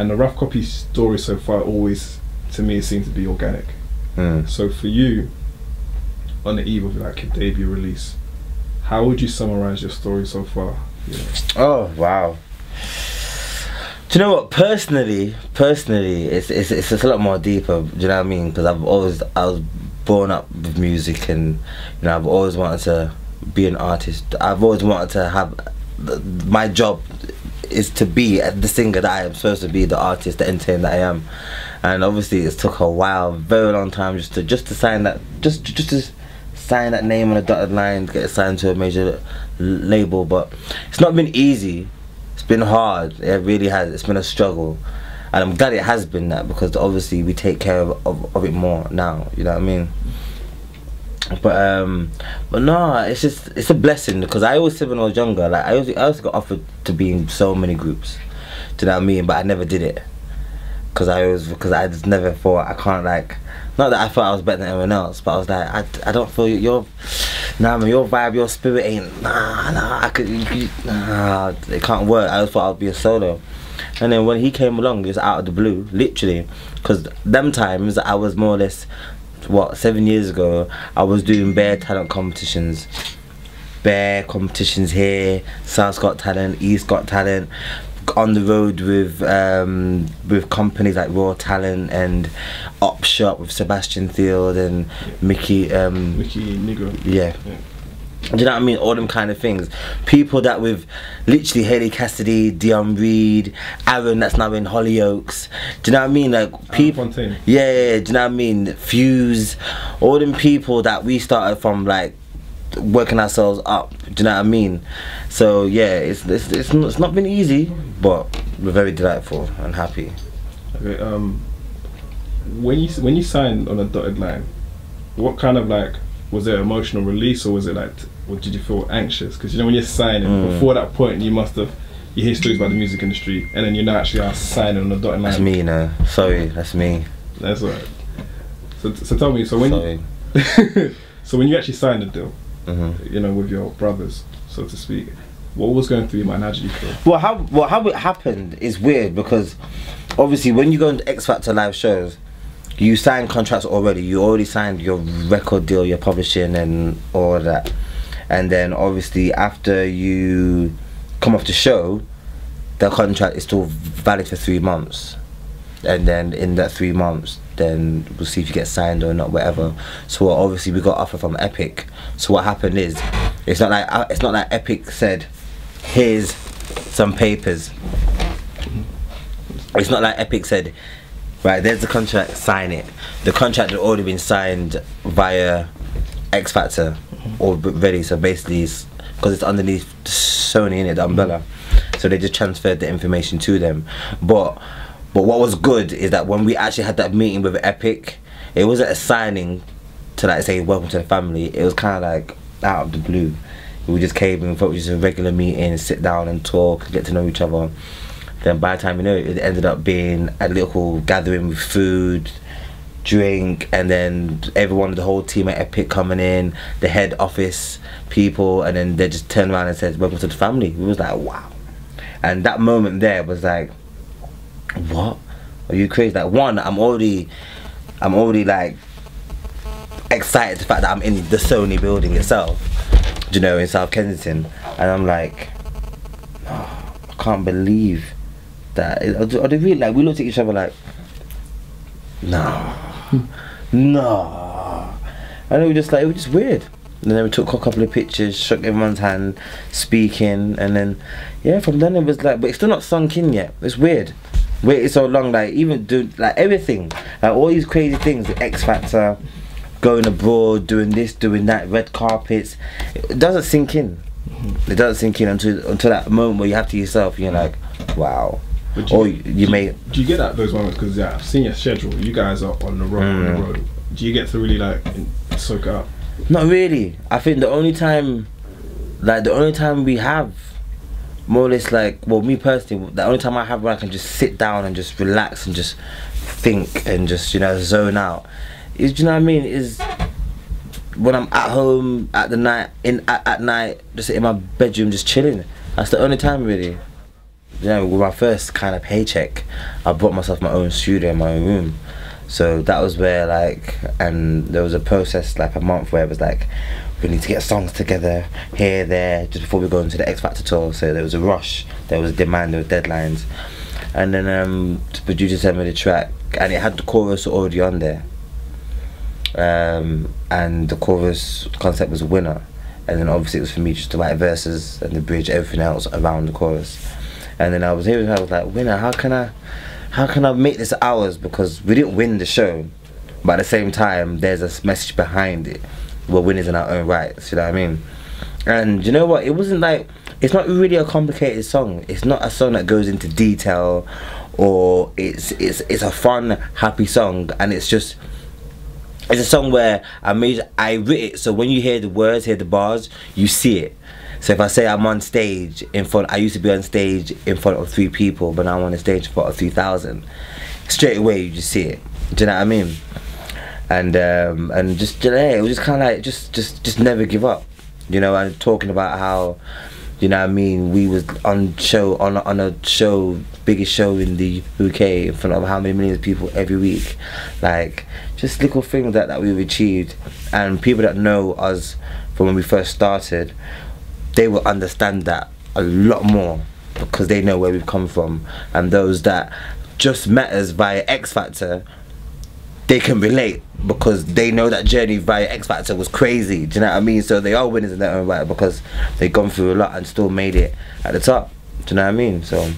And the rough copy story so far always, to me, seems to be organic. So for you, on the eve of like your debut release, how would you summarize your story so far? Yeah. Oh wow. Do you know what? Personally, it's a lot more deeper. Do you know what I mean? Because I was born up with music, and you know, I've always wanted to be an artist. I've always wanted to have my job is to be the singer that I am supposed to be, the artist, the entertainer that I am. And obviously, it took a while, very long time, just to sign that, just to sign that name on a dotted line, get signed to a major label. But it's not been easy. It's been hard. It really has. It's been a struggle, and I'm glad it has been that, because obviously we take care of it more now. You know what I mean? But no, it's a blessing, because I always said when I was younger, like I always got offered to be in so many groups. Do you know what I mean? But I never did it, because I just never thought I can't, like, not that I thought I was better than everyone else, but I was like, I don't feel your man, your vibe, your spirit ain't, nah, it can't work. I just thought I'd be a solo. And then when he came along, it was out of the blue, literally, because them times I was more or less, what, 7 years ago, I was doing bare talent competitions. Bare competitions here, South Got Talent, East Got Talent, on the road with companies like Raw Talent and Op Shop with Sebastian Field and Mickey Negro. Yeah. Do you know what I mean? All them kind of things. People that with literally Haley Cassidy, Dion Reed, Aaron that's now in Hollyoaks. Do you know what I mean? Like people. Yeah. Do you know what I mean? Fuse. All them people that we started from, like working ourselves up. Do you know what I mean? So yeah, it's not been easy, but we're very delightful and happy. Okay. When you signed on a dotted line, what kind of, like, was it emotional release, or was it like, or did you feel anxious? Because you know when you're signing, before that point you hear stories about the music industry, and then you know actually are signing on the dotted line. That's me, you know. Sorry, that's me. That's right. So tell me, so when so when you actually signed the deal, you know, with your brothers, so to speak, what was going through your mind? How did you feel? Well, how it happened is weird, because obviously when you go into X Factor live shows, you sign contracts already. You already signed your record deal, your publishing and all of that. And then obviously after you come off the show, the contract is still valid for 3 months. And then in that 3 months, then we'll see if you get signed or not, whatever. So obviously we got offer from Epic. So what happened is, it's not like Epic said, here's some papers. It's not like Epic said, right, there's the contract, sign it. The contract had already been signed via X Factor already, so basically because it's underneath Sony, in it, the umbrella, so they just transferred the information to them. But what was good is that when we actually had that meeting with Epic, it wasn't a signing to, like, say welcome to the family. It was kind of like out of the blue. We just came and thought it was just a regular meeting, sit down and talk, get to know each other. Then by the time you know it, it ended up being a little gathering with food, drink, and then everyone, the whole team at Epic coming in, the head office people, and then they just turned around and said, welcome to the family. We was like, wow. And that moment there was like, what? Are you crazy? Like, one, I'm already like excited the fact that I'm in the Sony building itself, you know, in South Kensington, and I'm like, oh, I can't believe that. Are they really, like, we looked at each other like, no, no. And it was just weird. And then we took a couple of pictures, shook everyone's hand, speaking, and then yeah, from then it was like, but it's still not sunk in yet. It's weird. Waited so long, like even do like everything, like all these crazy things, the X Factor, going abroad, doing this, doing that, red carpets. It doesn't sink in. It doesn't sink in until that moment where you have to yourself, and you're like, wow. Or you may. Do you get at those moments? Because yeah, I've seen your schedule. You guys are on the road. Do you get to really like soak it up? Not really. I think the only time we have, more or less, like, well, me personally, the only time I have where I can just sit down and just relax and just think and just, you know, zone out is, do you know what I mean, is when I'm at home at night, just in my bedroom just chilling. That's the only time really. you know, with my first kind of paycheck, I bought myself my own studio in my own room. So that was where, like, and there was a process, like a month, where it was like, we need to get songs together here, there, just before we go into the X Factor tour. So there was a rush, there was a demand, there were deadlines. And then the producer sent me the track, and it had the chorus already on there. And the chorus concept was Winner. And then obviously it was for me just to write verses and the bridge, everything else around the chorus. And then I was hearing, I was like, Winner, how can I make this ours? Because we didn't win the show, but at the same time, there's a message behind it. We're winners in our own rights, you know what I mean? And you know what? It wasn't like, it's not really a complicated song. It's not a song that goes into detail, or it's a fun, happy song, and it's just, it's a song where I wrote it so when you hear the words, hear the bars, you see it. So if I say I'm on stage in front, I used to be on stage in front of 3 people, but now I'm on a stage in front of 3,000. Straight away, you just see it. Do you know what I mean? And just, you know, it was just kind of like just never give up. You know, and talking about how, you know what I mean, we was on a show, biggest show in the UK, in front of how many millions of people every week. Like, just little things that we've achieved, and people that know us from when we first started, they will understand that a lot more because they know where we've come from. And those that just met us via X Factor, they can relate because they know that journey via X Factor was crazy. Do you know what I mean? So they are winners in their own right because they've gone through a lot and still made it at the top. Do you know what I mean? So,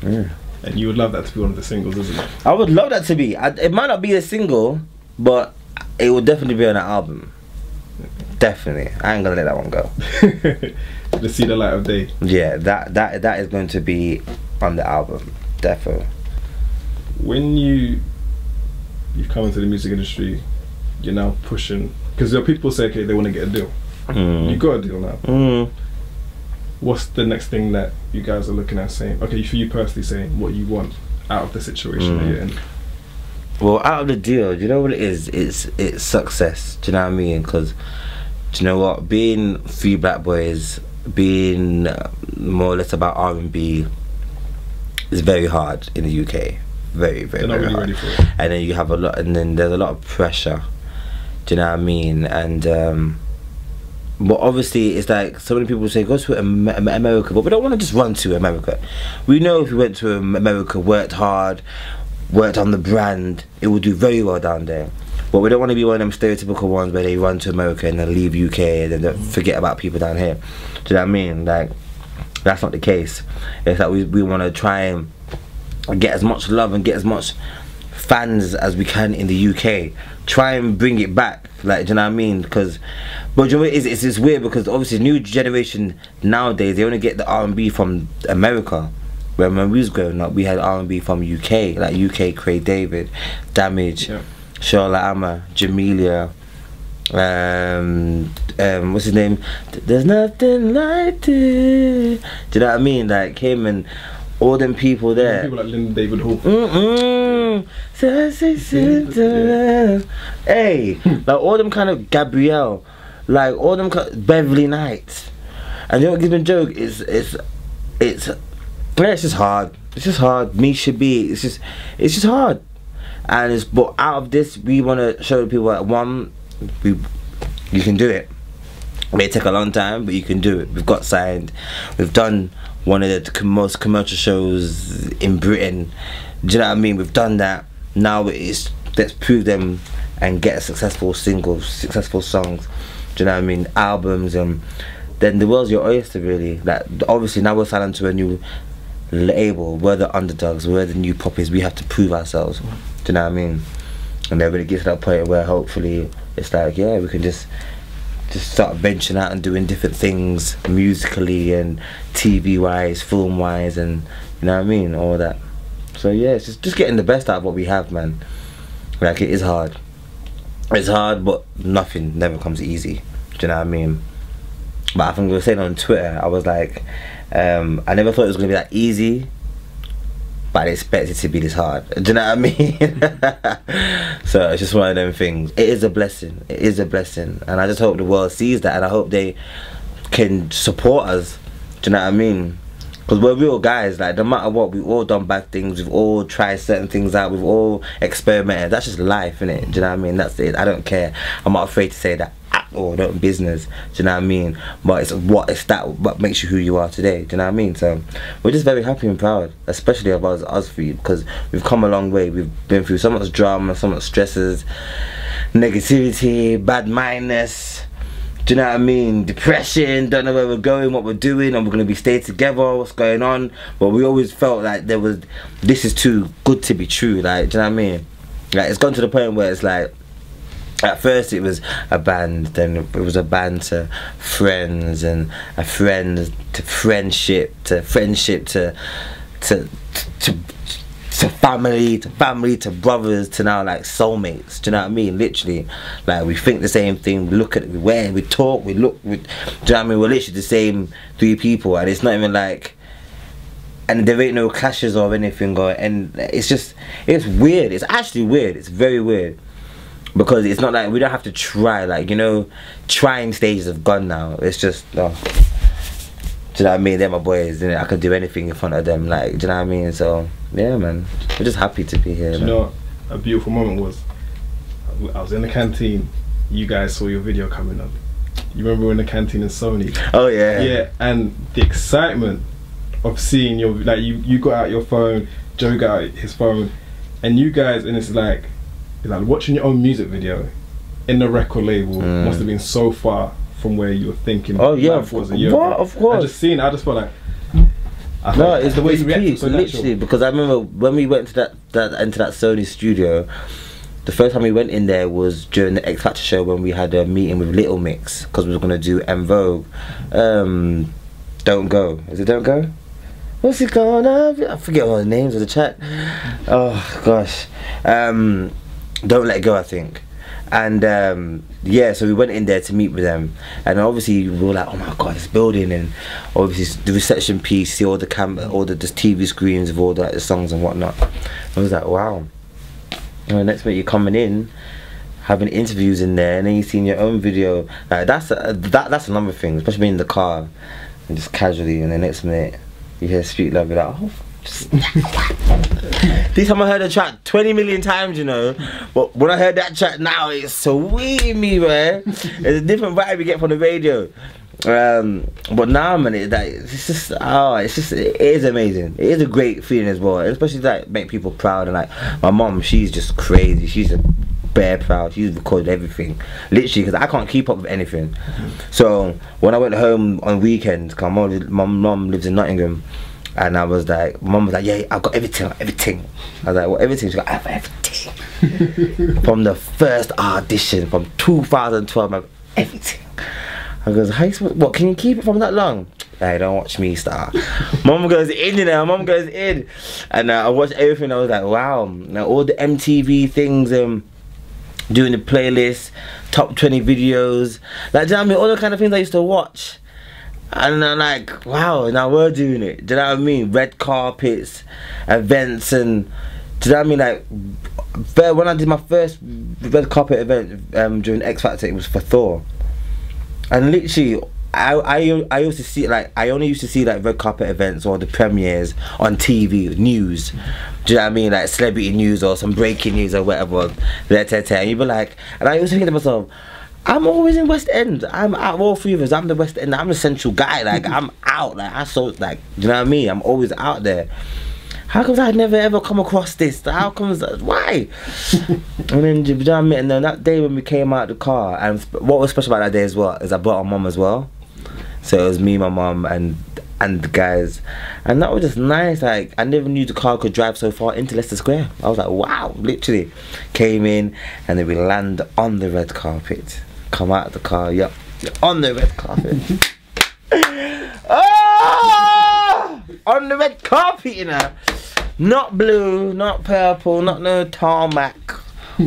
yeah. And you would love that to be one of the singles, isn't it? I would love that to be. It might not be a single, but it would definitely be on an album. Definitely. I ain't gonna let that one go. To see the light of day. Yeah, that is going to be on the album. Definitely. When you've come into the music industry, you're now pushing, because there are people say, okay, they want to get a deal. You got a deal now. What's the next thing that you guys are looking at, saying, okay, for you personally, saying what you want out of the situation that you're in? Well, out of the deal, do you know what it is? It's success. Do you know what I mean? Because, do you know what? Being 3 black boys, being more or less about R&B is very hard in the UK. Very, very, very hard. Ready for it. And then you have a lot, and then there's a lot of pressure. Do you know what I mean? And but obviously it's like so many people say go to America, but we don't want to just run to America. We know if we went to America, worked hard, worked on the brand, it will do very well down there. But we don't want to be one of them stereotypical ones where they run to America and then leave UK and then forget about people down here. Do you know what I mean? Like, that's not the case. It's like we want to try and get as much love and get as much fans as we can in the UK. Try and bring it back, like, do you know what I mean? Because, but you know, it's weird because obviously new generation nowadays, they only get the R&B from America. Where when we was growing up, we had R&B from UK, like UK, Craig David, Damage, Charlotte Amma, Jamelia, what's his name? There's nothing like this. Do you know what I mean? Like him and all them people there. People like Linda David Hall. Hey, like all them kind of Gabrielle, like all them Beverly Knight. And you know what gives me a joke is yeah, it's just hard. It's just hard. Me should be. It's just hard. And it's, but out of this, we want to show people that one, you can do it. It may take a long time, but you can do it. We've got signed. We've done one of the most commercial shows in Britain. Do you know what I mean? We've done that. Now it's let's prove them and get a successful singles, successful songs. Do you know what I mean? Albums, and then the world's your oyster, really. Like obviously now we're signed to a new label. We're the underdogs. We're the new poppies. We have to prove ourselves. Do you know what I mean? And then when it gets to that point where hopefully it's like, yeah, we can just start venturing out and doing different things musically and TV wise, film wise, and you know what I mean, all that. So yeah, it's just getting the best out of what we have, man. Like it is hard. It's hard, but nothing never comes easy. Do you know what I mean? But I think we were saying on Twitter, I was like, I never thought it was gonna be that easy, but I expected it to be this hard. Do you know what I mean? So it's just one of them things. It is a blessing. It is a blessing, and I just hope the world sees that, and I hope they can support us. Do you know what I mean? Because we're real guys, like no matter what, we've all done bad things, we've all tried certain things out, we've all experimented. That's just life, innit? Do you know what I mean? That's it. I don't care. I'm not afraid to say that at all. Don't business. Do you know what I mean? But it's what makes you who you are today. Do you know what I mean? So we're just very happy and proud, especially of us three, because we've come a long way. We've been through so much drama, so much stresses, negativity, bad mindness. Do you know what I mean? Depression, don't know where we're going, what we're doing, and we're gonna be stay together, what's going on. But we always felt like this is too good to be true, like, do you know what I mean? Like, it's gone to the point where it's like, at first it was a band, then it was a band to friends, and a friend to friendship, to friendship to family, to brothers, to now like soulmates. Do you know what I mean? Literally, like we think the same thing, we look at it, we wear, we talk, we look, do you know what I mean? We're literally the same three people, and it's not even like, and there ain't no clashes or anything, and it's weird. It's actually weird. It's very weird, because it's not like we don't have to try, like, you know, trying stages have gone now. It's just, oh, do you know what I mean? They're my boys, and I could do anything in front of them, like, do you know what I mean? So yeah, man, we're just happy to be here. Do you know what a beautiful moment was? I was in the canteen, you guys saw your video coming up. You remember we were in the canteen in Sony? Oh yeah. Yeah, and the excitement of seeing your, like, you got out your phone, Joe got out his phone, and you guys, and it's like watching your own music video in the record label must have been so far from where you were thinking. Oh yeah, of course. Of course. I just seen it, I just felt like, no, it's the way you reacted, so literally, because I remember when we went to that Sony studio, the first time we went in there was during the X Factor show, when we had a meeting with Little Mix, because we were gonna do En Vogue, Don't Go. Is it Don't Go? What's it gonna be? I forget all the names of the track. Oh gosh, Don't Let Go, I think. And yeah, so we went in there to meet with them, and obviously we were like, oh my god, this building, and obviously the reception piece, see all the TV screens of all the songs and whatnot. I was like, wow. And the next minute you're coming in, having interviews in there, and then you've seen your own video. Like, that's another thing, especially being in the car and just casually, and the next minute you hear Street Love, you're like, oh. This time I heard the track 20 million times, you know, but when I heard that track now, it's sweet me, man. It's a different vibe you get from the radio. But now, man, it is amazing. It is a great feeling as well, especially like make people proud. And like my mom, she's just crazy. She's a bare proud. She's recorded everything, literally, because I can't keep up with anything. So when I went home on weekends, cause my mom lives in Nottingham. And I was like, mum was like, yeah, I've got everything. I was like, what, everything? She got, I have everything. From the first audition, from 2012, I have everything. I goes, hey, what, can you keep it from that long? Hey, don't watch me, star. Mum goes in, you know, mum goes in. And I watched everything, I was like, wow. Now all the MTV things, doing the playlist, top 20 videos. Like, do you know what I mean? All the kind of things I used to watch. And I'm like, wow, now we're doing it. Do you know what I mean? Red carpets, events, and do you know what I mean? Like, when I did my first red carpet event during X Factor, it was for Thor. And literally, I used to see, like, I only used to see like red carpet events or the premieres on TV, news. Do you know what I mean? Like celebrity news or some breaking news or whatever. And you'd be like, and I used to think to myself, I'm always in West End. I'm out of all three of us. I'm the West End. I'm the central guy. Like, I'm out. Like, like, you know what I mean? I'm always out there. How comes I never ever come across this? How comes that? Why? And then, you know what I mean? And then that day when we came out of the car, and what was special about that day as well is I brought my mum as well. So it was me, my mum, and the guys, and that was just nice. Like, I never knew the car could drive so far into Leicester Square. I was like, wow, literally. Came in, and then we land on the red carpet. Come out of the car, yep, on the red carpet. Oh! On the red carpet, you know. Not blue, not purple, not no tarmac.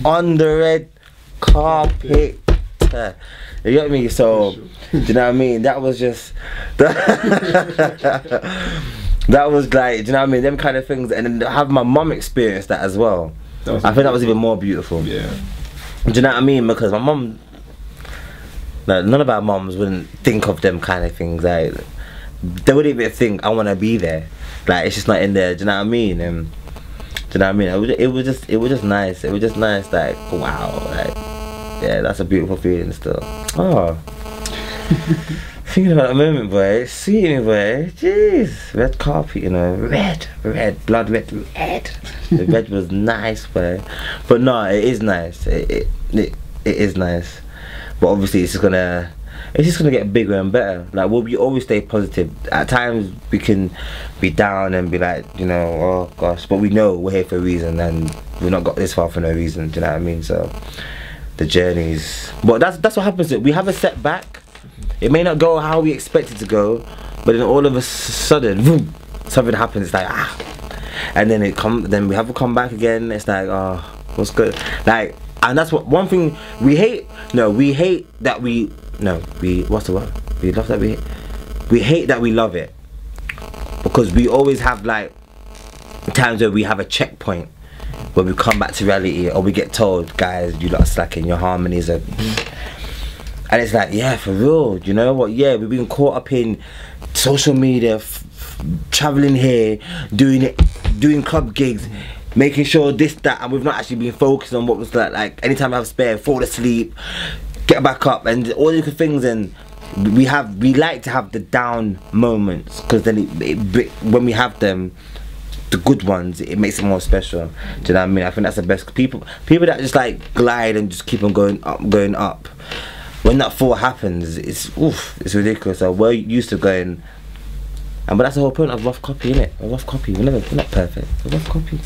On the red carpet. You get me? So, do you know what I mean? That was just that was like, do you know what I mean? Them kind of things, and then have my mum experience that as well. I think that was even more beautiful. Yeah. Do you know what I mean? Because my mum, like, none of our mums wouldn't think of them kind of things. Like, they wouldn't even think I want to be there. Like it's just not in there. Do you know what I mean? Do you know what I mean? It was just nice. It was just nice. Like wow. Like yeah, that's a beautiful feeling still. Oh. Thinking about that moment, boy. Seeing it, boy. Jeez. Red carpet, you know. Red. Blood red. The red was nice, boy. But no, it is nice. It is nice. But obviously, it's just gonna get bigger and better. Like we always stay positive. At times, we can be down and be like, you know, oh gosh. But we know we're here for a reason, and we've not got this far for no reason. Do you know what I mean? So the journeys. But that's what happens. We have a setback. It may not go how we expect it to go, but then all of a sudden, boom, something happens. It's like and then then we have to come back again. It's like, oh, what's good? Like, and that's what one thing we hate. No, we hate that we. No, what's the word? We love that we hate that we love it, because we always have like times where we have a checkpoint where we come back to reality, or we get told, guys, you lot are slacking, your harmonies are. And it's like, yeah, for real, you know what? Yeah, we've been caught up in social media, traveling here, doing club gigs, making sure this, that, and we've not actually been focused on what was like anytime I have spare, fall asleep, get back up, and all these things. And we like to have the down moments, because then when we have them, the good ones, it makes it more special. Do you know what I mean? I think that's the best. People that just like glide and just keep on going up. When that fall happens, it's ridiculous. So we're used to going, but that's the whole point of rough copy, innit? A rough copy. We're not perfect. A rough copy.